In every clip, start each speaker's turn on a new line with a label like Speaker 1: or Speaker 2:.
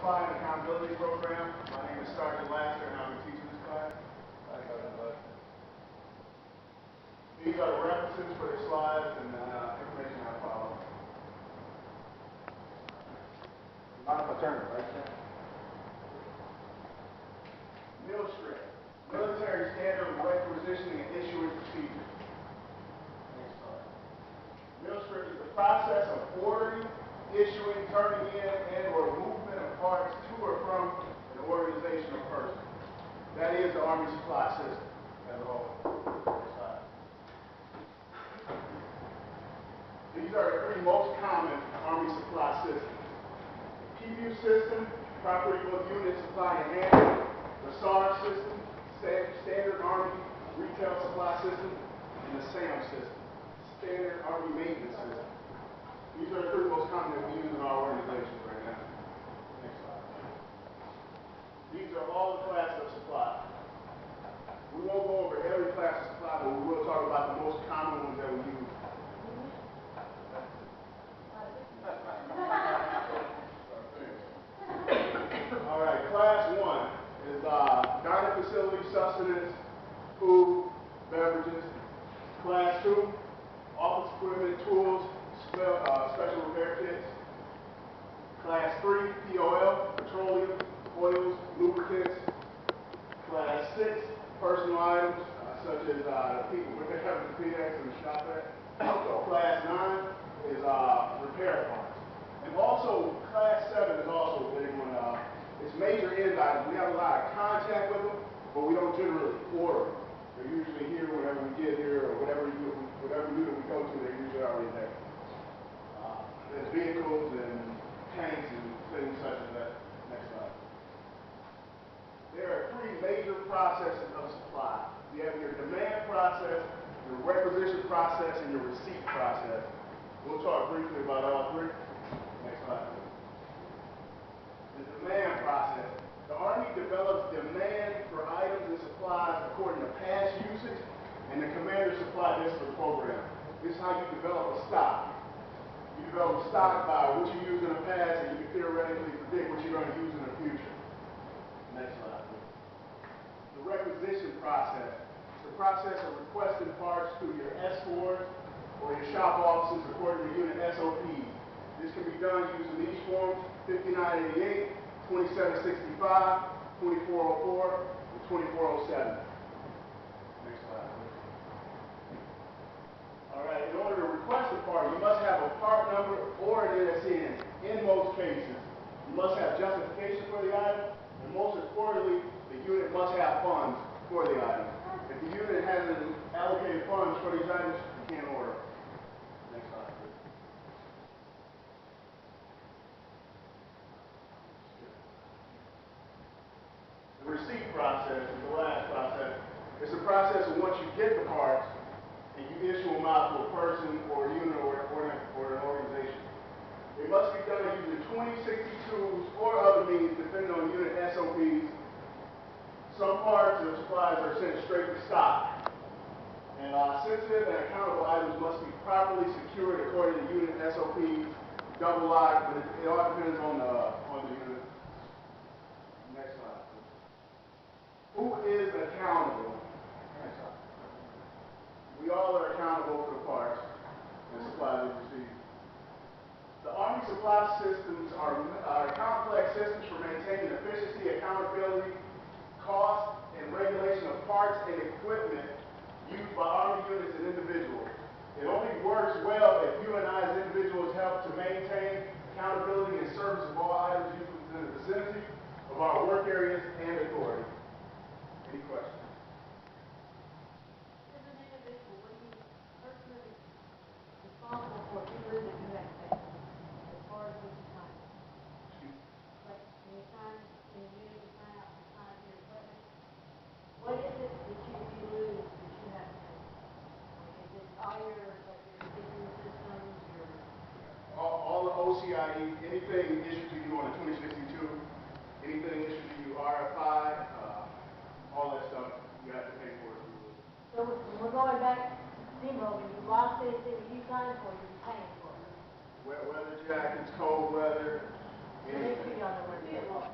Speaker 1: Supply and Accountability Program. My name is Sergeant Laster, and I'll be teaching this class. These are the references for the slides and information I follow.
Speaker 2: Mind if I turn it right there?
Speaker 1: MILSTRIP, Military Standard Requisitioning and Issuing Procedure. MILSTRIP is the process of ordering, issuing, turning in, and/or movement of parts to or from an organization or person. That is the Army supply system as a whole. These are the three most common Army supply systems. The PVU system, property book unit supply and handling, the SAR system, Standard Army Retail Supply System, and the SAM system, Standard Army Maintenance System. These are the three most common that we use in our organizations right now. Next slide. These are all the classes of supply. We won't go over every class of supply, but we will talk about the most common ones that we use. All right, class 1 is dining facility, sustenance, food, beverages. Class 2, office equipment, tools, special repair kits. Class 3, POL, petroleum, oils, lubricants. Class 6, personal items, such as people with their PX and shop at. Class 9 is repair parts. And also, Class 7 is also a big one. It's major end items. We have a lot of contact with them, but we don't generally order them. They're usually here whenever we get here, or whatever unit we go to, they're usually already there. There's vehicles and tanks and things such as that. Next slide. There are three major processes of supply. You have your demand process, your requisition process, and your receipt process. We'll talk briefly about all three. Next slide. The demand process. The Army develops demand for items and supplies according to past usage and the Commander Supply Discipline Program. This is how you develop a stock. You develop a stock by what you used in the past, and you can theoretically predict what you're going to use in the future. Next slide. The requisition process. It's the process of requesting parts through your S4s or your shop offices according to unit SOPs. This can be done using these forms: 5988, 2765, 2404, and 2407. Next slide. All right, in order to request a part, you must have a part number or an NSN. In most cases, you must have justification for the item, and most importantly, the unit must have funds for the item. If the unit hasn't allocated funds for these items, you can't order. Next slide, please. The receipt process is the last process. It's the process of once you get the parts and you issue them out to a person or a unit or an organization. It must be done using 2062s or other means depending on unit SOPs. Some parts or supplies are sent straight to stock. And sensitive and accountable items must be properly secured according to unit SOPs, double locked, but it all depends on the unit. Next slide. Who is accountable? Next slide. We all are accountable for the parts and supplies we receive. The Army supply systems are complex systems for maintaining efficiency, accountability, cost, and regulation of parts and equipment used by Army units and individuals. It only works well if you and I as individuals help to maintain accountability and service of all items used within the vicinity of our work areas and authority. Any questions?
Speaker 3: As an individual, what do you personally responsible for if you lose it, you have to pay as far as what you sign? Like when you sign in the unit, you sign out, you sign your equipment. What is it that if you lose that you have to pay? Like is it all your like your business systems, your
Speaker 1: All the OCIE, anything issued to you on a 2062, anything issued to you RFI, all that stuff, you have to pay for it.
Speaker 3: so when we're going back to steamroller, you lost anything that you signed for, you're paying for it.
Speaker 1: Weather jackets, cold weather,
Speaker 3: They
Speaker 1: anything.
Speaker 3: should be on the website.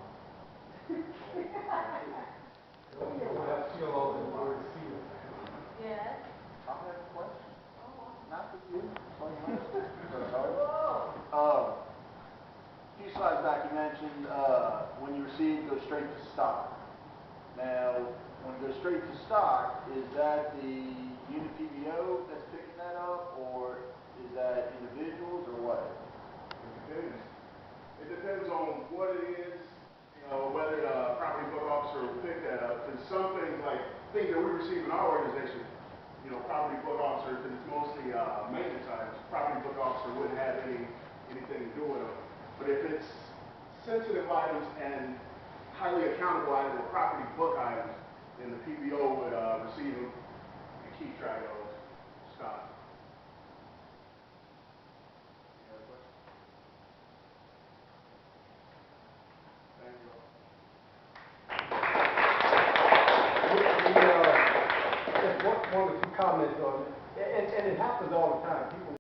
Speaker 2: slides back, you mentioned, when you receive, it goes straight to stock. Now, when it goes straight to stock, is that the unit PBO that's picking that up, or is that individuals, or what?
Speaker 1: It depends. It depends on what it is, you know, whether the property book officer will pick that up. Because some things, like things that we receive in our organization, you know, property book officer, because it's mostly maintenance items, property book officer wouldn't have anything to do with them. But if it's sensitive items and highly accountable items or property book items, then the PBO would receive them and keep track of those stock. Any other questions? Thank you.
Speaker 4: Just one or two comments on it, and it happens all the time. People